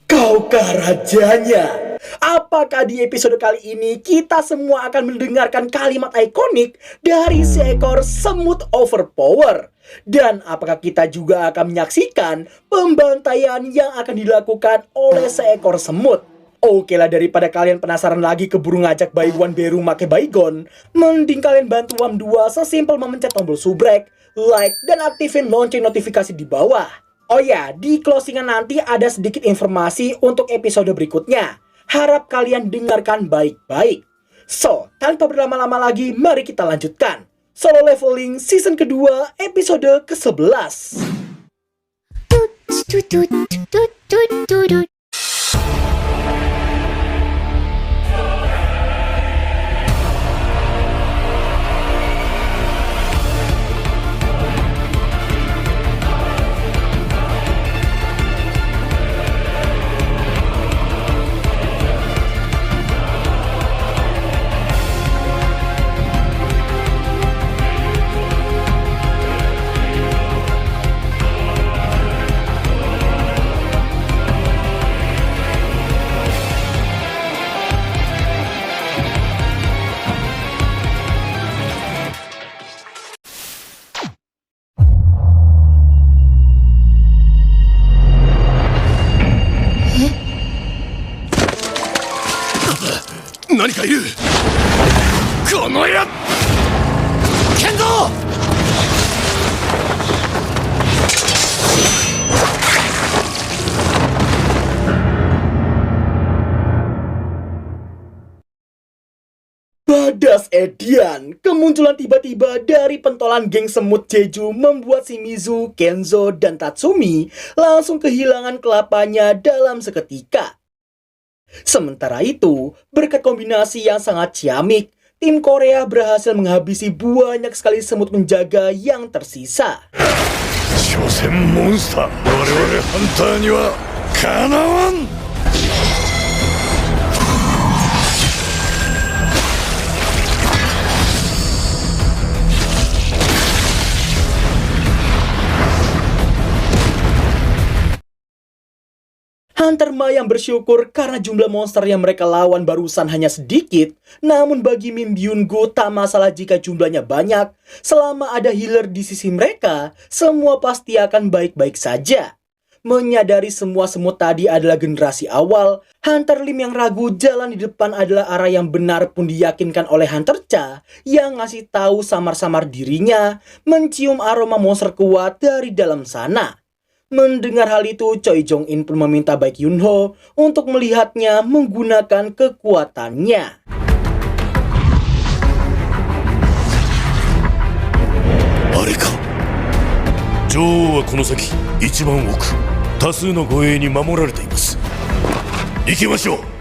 Kaukah rajanya? Apakah di episode kali ini kita semua akan mendengarkan kalimat ikonik dari seekor semut overpower? Dan apakah kita juga akan menyaksikan pembantaian yang akan dilakukan oleh seekor semut? Oke lah, daripada kalian penasaran lagi keburu ngajak Baywan Beru make Baygon, mending kalian bantu Wam2 sesimpel memencet tombol subrek, like, dan aktifin lonceng notifikasi di bawah. Oh ya, di closingan nanti ada sedikit informasi untuk episode berikutnya. Harap kalian dengarkan baik-baik. So, tanpa berlama-lama lagi, mari kita lanjutkan. Solo Leveling Season kedua, episode ke-11. Badas Edian, kemunculan tiba-tiba dari pentolan geng semut Jeju membuat Shimizu, Kenzo, dan Tatsumi langsung kehilangan kelapanya dalam seketika. Sementara itu, berkat kombinasi yang sangat ciamik, tim Korea berhasil menghabisi banyak sekali semut penjaga yang tersisa. Shosen monster, wareware hunter ni wa kanawan! Hunter Ma yang bersyukur karena jumlah monster yang mereka lawan barusan hanya sedikit, namun bagi Min Byung-gu tak masalah jika jumlahnya banyak. Selama ada healer di sisi mereka, semua pasti akan baik-baik saja. Menyadari semua semut tadi adalah generasi awal, Hunter Lim yang ragu jalan di depan adalah arah yang benar pun diyakinkan oleh Hunter Cha yang ngasih tahu samar-samar dirinya mencium aroma monster kuat dari dalam sana. Mendengar hal itu, Choi Jong-in pun meminta Baek Yun-ho untuk melihatnya menggunakan kekuatannya. Areka, Jou wa kono saki ichiban oku, tasu no goei ni mamorarete imasu. Ikimashou!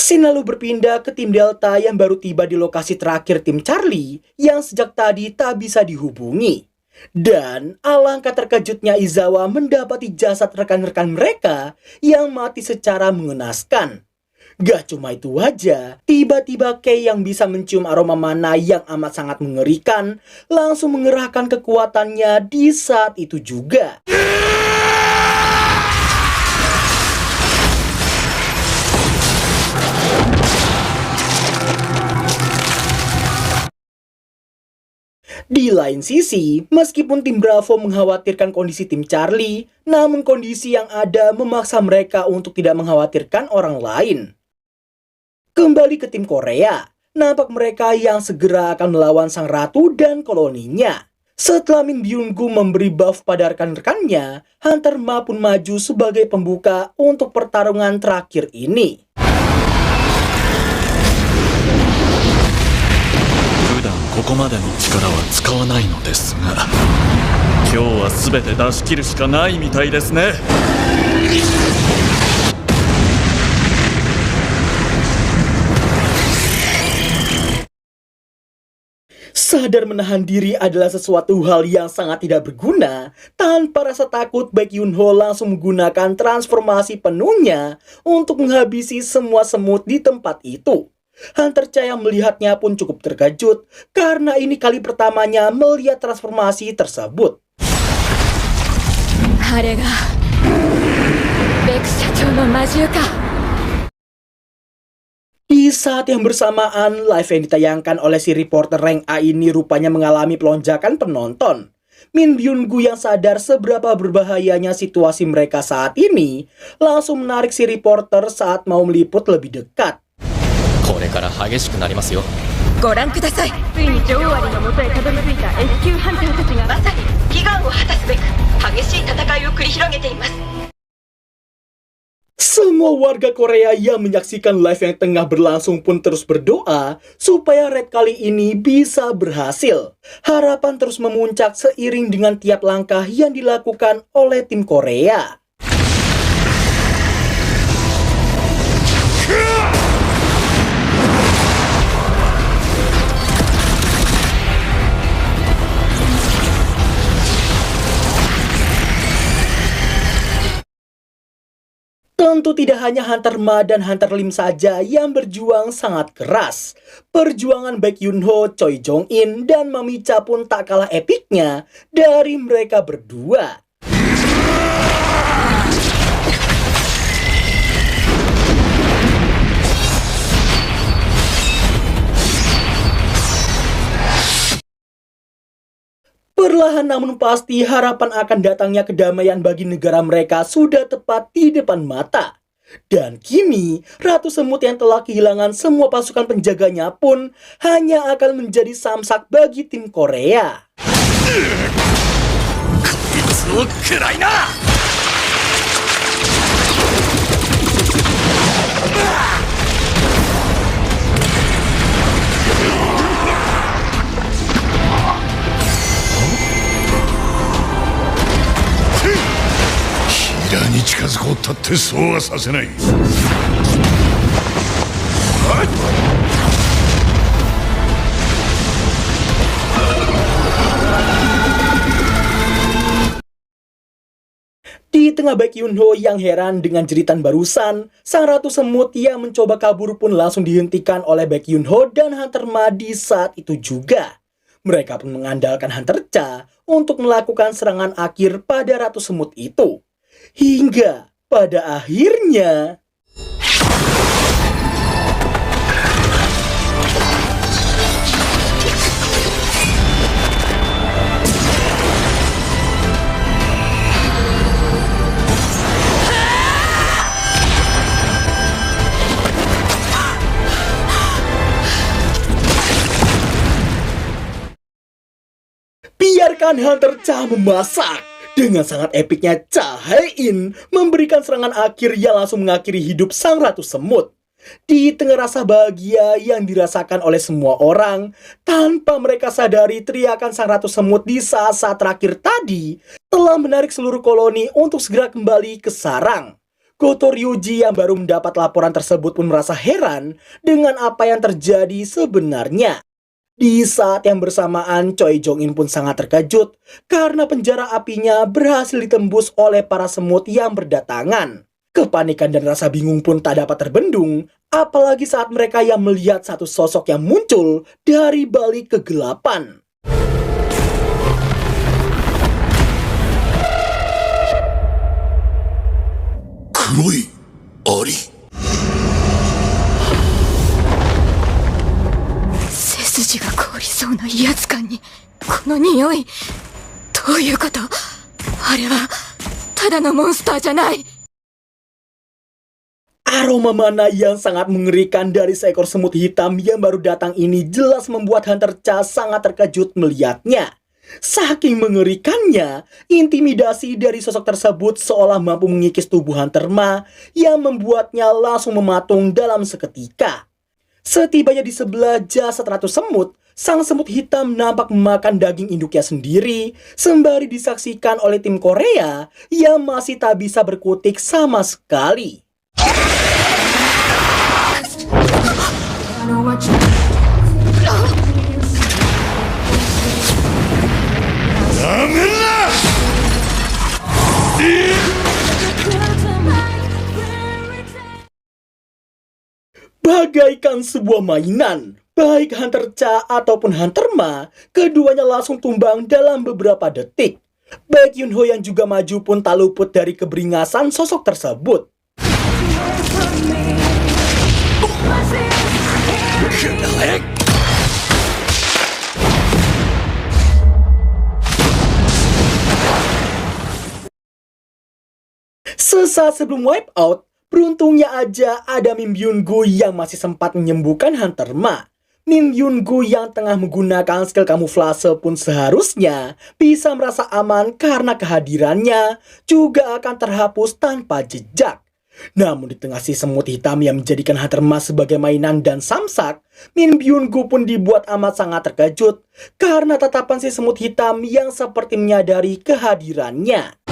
Scene lalu berpindah ke tim Delta yang baru tiba di lokasi terakhir tim Charlie yang sejak tadi tak bisa dihubungi. Dan alangkah terkejutnya Izawa mendapati jasad rekan-rekan mereka yang mati secara mengenaskan. Gak cuma itu aja, tiba-tiba Kei yang bisa mencium aroma mana yang amat sangat mengerikan langsung mengerahkan kekuatannya di saat itu juga. Di lain sisi, meskipun tim Bravo mengkhawatirkan kondisi tim Charlie, namun kondisi yang ada memaksa mereka untuk tidak mengkhawatirkan orang lain. Kembali ke tim Korea, nampak mereka yang segera akan melawan sang ratu dan koloninya. Setelah Min Byung-gu memberi buff pada rekan-rekannya, Hunter Ma pun maju sebagai pembuka untuk pertarungan terakhir ini. ここまでの力は使わないのですが、今日は全て出し切るしかないみたいですね。 Sadar menahan diri adalah sesuatu hal yang sangat tidak berguna. Tanpa rasa takut, Baek Yun-ho langsung menggunakan transformasi penuhnya untuk menghabisi semua semut di tempat itu. Hunter Cha yang melihatnya pun cukup terkejut karena ini kali pertamanya melihat transformasi tersebut. あれがベク社長の魔獣か。 Di saat yang bersamaan, live yang ditayangkan oleh si reporter rank A ini rupanya mengalami pelonjakan penonton. Min Byung-gu yang sadar seberapa berbahayanya situasi mereka saat ini, langsung menarik si reporter saat mau meliput lebih dekat. これから激しくなりますよ。ご覧ください。ついに女王アリの元へたどり着いた S 級ハンターたちがまさに悲願を果たすべく激しい戦いを繰り広げています。 Semua warga Korea yang menyaksikan live yang tengah berlangsung pun terus berdoa supaya raid kali ini bisa berhasil. Harapan terus memuncak seiring dengan tiap langkah yang dilakukan oleh tim Korea. Tentu tidak hanya Hunter Ma dan Hunter Lim saja yang berjuang sangat keras. Perjuangan Baek Yoon-ho, Choi Jong-in, dan Mami Cha pun tak kalah epiknya dari mereka berdua. Perlahan namun pasti harapan akan datangnya kedamaian bagi negara mereka sudah tepat di depan mata. Dan kini, Ratu Semut yang telah kehilangan semua pasukan penjaganya pun hanya akan menjadi samsak bagi tim Korea. 平に近づこうったってそうはさせない。 Di tengah Baek Yoon-ho yang heran dengan jeritan barusan, sang Ratu Semut yang mencoba kabur pun langsung dihentikan oleh Baek Yoon-ho dan Hunter Ma di saat itu juga. Mereka pun mengandalkan Hunter Cha untuk melakukan serangan akhir pada Ratu Semut itu. Hingga pada akhirnya... Biarkan Hunter Cha memasak. Dengan sangat epiknya Cha Hae-in memberikan serangan akhir yang langsung mengakhiri hidup sang Ratu Semut. Di tengah rasa bahagia yang dirasakan oleh semua orang, tanpa mereka sadari teriakan sang Ratu Semut di saat-saat terakhir tadi telah menarik seluruh koloni untuk segera kembali ke sarang. Goto Ryuji yang baru mendapat laporan tersebut pun merasa heran dengan apa yang terjadi sebenarnya. Di saat yang bersamaan, Choi Jong-in pun sangat terkejut karena penjara apinya berhasil ditembus oleh para semut yang berdatangan. Kepanikan dan rasa bingung pun tak dapat terbendung, apalagi saat mereka yang melihat satu sosok yang muncul dari balik kegelapan. Kuroi Ari. 背筋が凍りそうな威圧感にこの匂い。どういうこと？あれはただのモンスターじゃない。 Aroma mana yang sangat mengerikan dari seekor semut hitam yang baru datang ini jelas membuat Hunter Cha sangat terkejut melihatnya. Saking mengerikannya, intimidasi dari sosok tersebut seolah mampu mengikis tubuh Hunter Ma yang membuatnya langsung mematung dalam seketika. Setibanya di sebelah jasad Ratu Semut, sang semut hitam nampak memakan daging induknya sendiri, sembari disaksikan oleh tim Korea yang masih tak bisa berkutik sama sekali. Bagaikan sebuah mainan, baik Hunter Cha ataupun Hunter Ma, keduanya langsung tumbang dalam beberapa detik. Baek Yunho yang juga maju pun tak luput dari keberingasan sosok tersebut. Sesaat sebelum wipe out, beruntungnya aja ada Min Byung-gu yang masih sempat menyembuhkan Hunter Ma. Min Byung-gu yang tengah menggunakan skill kamuflase pun seharusnya bisa merasa aman karena kehadirannya juga akan terhapus tanpa jejak. Namun di tengah si semut hitam yang menjadikan Hunter Ma sebagai mainan dan samsak, Min Byung-gu pun dibuat amat sangat terkejut karena tatapan si semut hitam yang seperti menyadari kehadirannya.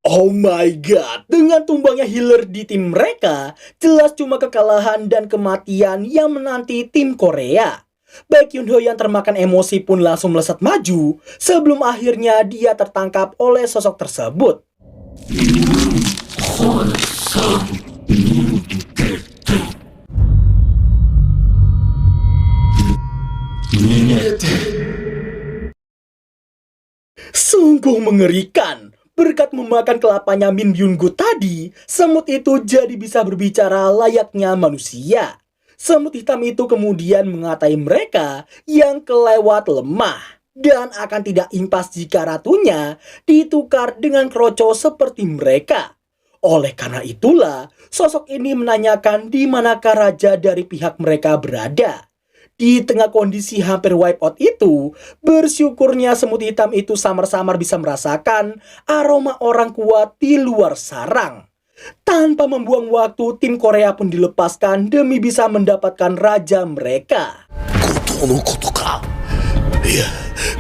Oh my god, dengan tumbangnya healer di tim mereka, jelas cuma kekalahan dan kematian yang menanti tim Korea. Baek Yunho yang termakan emosi pun langsung melesat maju sebelum akhirnya dia tertangkap oleh sosok tersebut. Sungguh mengerikan. Berkat memakan kelapanya Min Byung-gu tadi, semut itu jadi bisa berbicara layaknya manusia. Semut hitam itu kemudian mengatai mereka yang kelewat lemah dan akan tidak impas jika ratunya ditukar dengan kroco seperti mereka. Oleh karena itulah, sosok ini menanyakan di manakah raja dari pihak mereka berada. Di tengah kondisi hampir wipe out itu, bersyukurnya semut hitam itu samar-samar bisa merasakan aroma orang kuat di luar sarang. Tanpa membuang waktu, tim Korea pun dilepaskan demi bisa mendapatkan raja mereka. 後藤のことか。いや、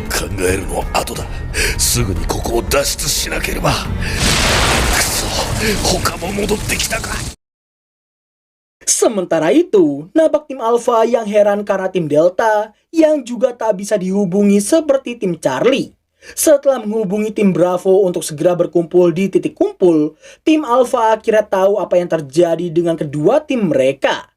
考えるのは後だ。すぐにここを脱出しなければ。くそ、他も戻ってきたか。 Sementara itu, nampak tim Alpha yang heran karena tim Delta yang juga tak bisa dihubungi seperti tim Charlie. Setelah menghubungi tim Bravo untuk segera berkumpul di titik kumpul, tim Alpha akhirnya tahu apa yang terjadi dengan kedua tim mereka.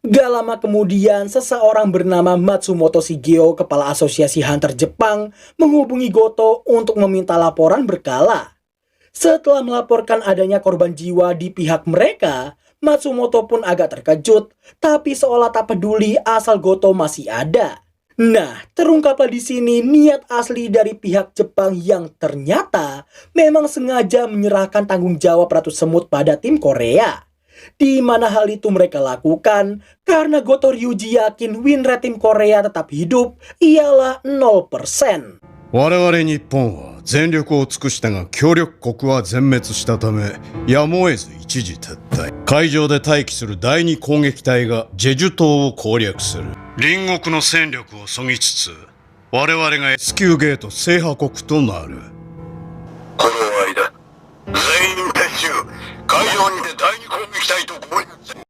Gak lama kemudian, seseorang bernama Matsumoto Shigeo, kepala asosiasi Hunter Jepang, menghubungi Goto untuk meminta laporan berkala. Setelah melaporkan adanya korban jiwa di pihak mereka, Matsumoto pun agak terkejut, tapi seolah tak peduli asal Goto masih ada. Nah, terungkaplah di sini niat asli dari pihak Jepang yang ternyata memang sengaja menyerahkan tanggung jawab Ratu Semut pada tim Korea. Di mana hal itu mereka lakukan karena Goto Ryuji yakin win rate tim Korea tetap hidup ialah 0%. 我々日本は全力を尽くしたが協力国は全滅したためやむを得ず一時撤退。海上で待機する第二攻撃隊がジェジュ島を攻略する。隣国の戦力を削ぎつつ我々が S 級ゲート制覇国となる。この間、全員撤収。海上にて第二攻撃隊と攻略する。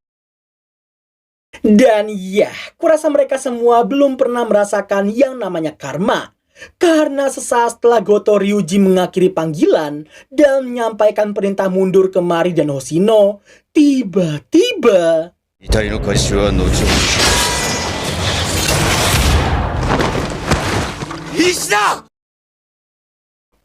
Dan ya, kurasa mereka semua belum pernah merasakan yang namanya karma. Karena sesaat setelah Goto Ryuji mengakhiri panggilan dan menyampaikan perintah mundur ke Mari dan Hoshino, tiba-tiba...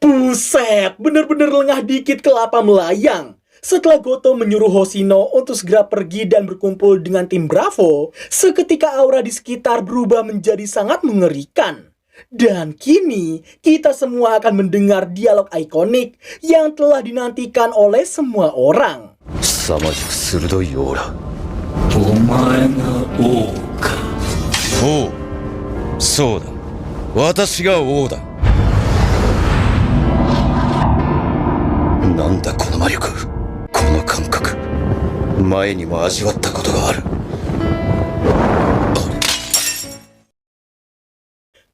Buset, bener-bener lengah dikit kelapa melayang. Setelah Goto menyuruh Hoshino untuk segera pergi dan berkumpul dengan tim Bravo, seketika aura di sekitar berubah menjadi sangat mengerikan. Dan kini, kita semua akan mendengar dialog ikonik yang telah dinantikan oleh semua orang. 凄まじく鋭いオーラ。お前が王か。王。そうだ。私が王だ。なんだこの魔力。この感覚。前にも味わったことがある。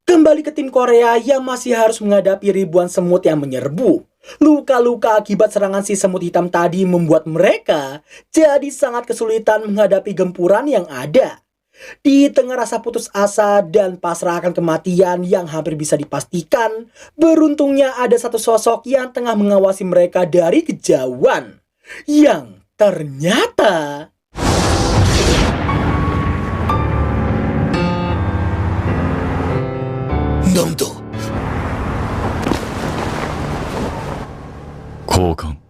Kembali ke tim Korea yang masih harus menghadapi ribuan semut yang menyerbu. Luka-luka akibat serangan si semut hitam tadi membuat mereka jadi sangat kesulitan menghadapi gempuran yang ada. Di tengah rasa putus asa dan pasrah akan kematian yang hampir bisa dipastikan, beruntungnya ada satu sosok yang tengah mengawasi mereka dari kejauhan. Yang ternyata... Nanda. 交換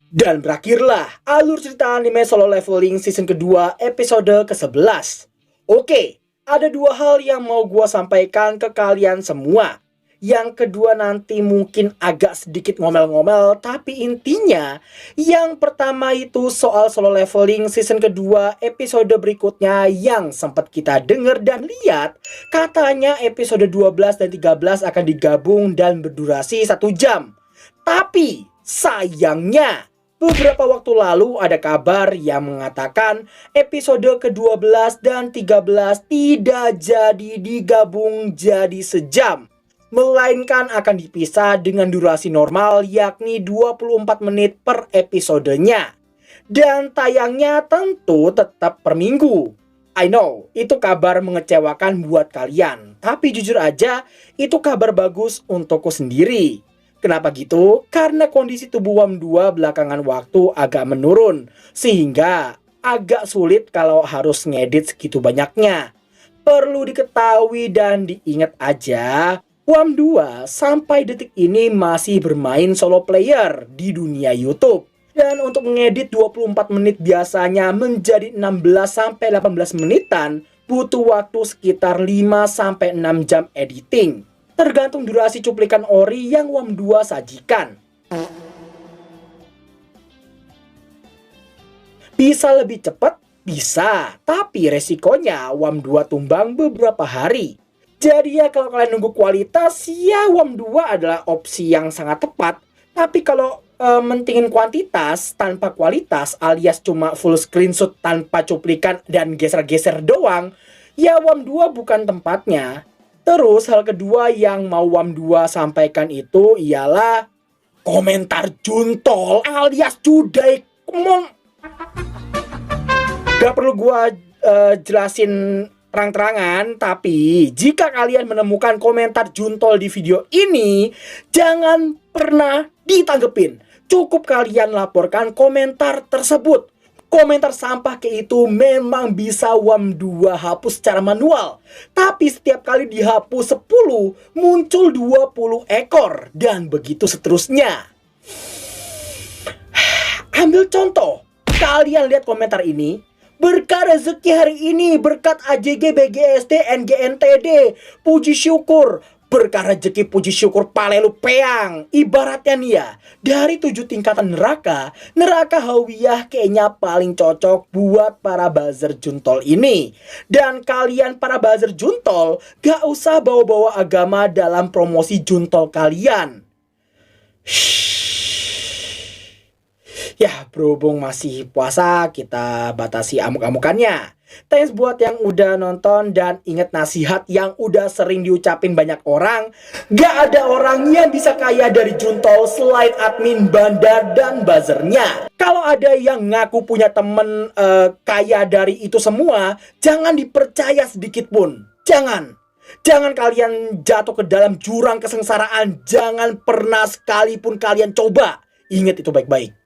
Dan berakhirlah alur cerita anime Solo Leveling season kedua episode ke-11. Oke, ada dua hal yang mau gua sampaikan ke kalian semua. Yang kedua nanti mungkin agak sedikit ngomel-ngomel, tapi intinya yang pertama itu soal Solo Leveling season kedua episode berikutnya yang sempat kita denger dan lihat. Katanya episode 12 dan 13 akan digabung dan berdurasi 1 jam. Tapi sayangnya beberapa waktu lalu ada kabar yang mengatakan episode ke-12 dan 13 tidak jadi digabung jadi sejam, melainkan akan dipisah dengan durasi normal yakni 24 menit per episodenya. Dan tayangnya tentu tetap per minggu. I know, itu kabar mengecewakan buat kalian, tapi jujur aja itu kabar bagus untukku sendiri. Kenapa gitu? Karena kondisi tubuh WAM 2 belakangan waktu agak menurun, sehingga agak sulit kalau harus ngedit segitu banyaknya. Perlu diketahui dan diingat aja, WAM 2 sampai detik ini masih bermain solo player di dunia YouTube. Dan untuk mengedit 24 menit biasanya menjadi 16-18 menitan, butuh waktu sekitar 5-6 jam editing. Tergantung durasi cuplikan ori yang WAM 2 sajikan. Bisa lebih cepat? Bisa, tapi resikonya WAM 2 tumbang beberapa hari. Jadi ya kalau kalian nunggu kualitas, ya WAM 2 adalah opsi yang sangat tepat. Tapi kalau mentingin kuantitas tanpa kualitas alias cuma full screenshot tanpa cuplikan dan geser-geser doang, ya WAM 2 bukan tempatnya. Terus hal kedua yang mau WAM 2 sampaikan itu ialah komentar juntol alias judai. Gak perlu gua jelasin terang-terangan, tapi jika kalian menemukan komentar juntol di video ini, jangan pernah ditanggepin. Cukup kalian laporkan komentar tersebut. Komentar sampah kayak itu memang bisa WAM 2 hapus secara manual. Tapi setiap kali dihapus 10, muncul 20 ekor. Dan begitu seterusnya. Ambil contoh. Kalian lihat komentar ini. Berkah rezeki hari ini, berkat AJG BGSD NGNTD. Puji syukur. Berkah rezeki puji syukur palelu peang. Ibaratnya nih ya, dari 7 tingkatan neraka, neraka Hawiyah kayaknya paling cocok buat para buzzer juntol ini. Dan kalian para buzzer juntol gak usah bawa-bawa agama dalam promosi juntol kalian. Ya, berhubung masih puasa, kita batasi amuk-amukannya. Thanks buat yang udah nonton dan ingat nasihat yang udah sering diucapin banyak orang. Gak ada orang yang bisa kaya dari juntol selain admin bandar dan buzzernya. Kalau ada yang ngaku punya temen kaya dari itu semua, jangan dipercaya sedikit pun. Jangan. Jangan kalian jatuh ke dalam jurang kesengsaraan. Jangan pernah sekalipun kalian coba. Ingat itu baik-baik.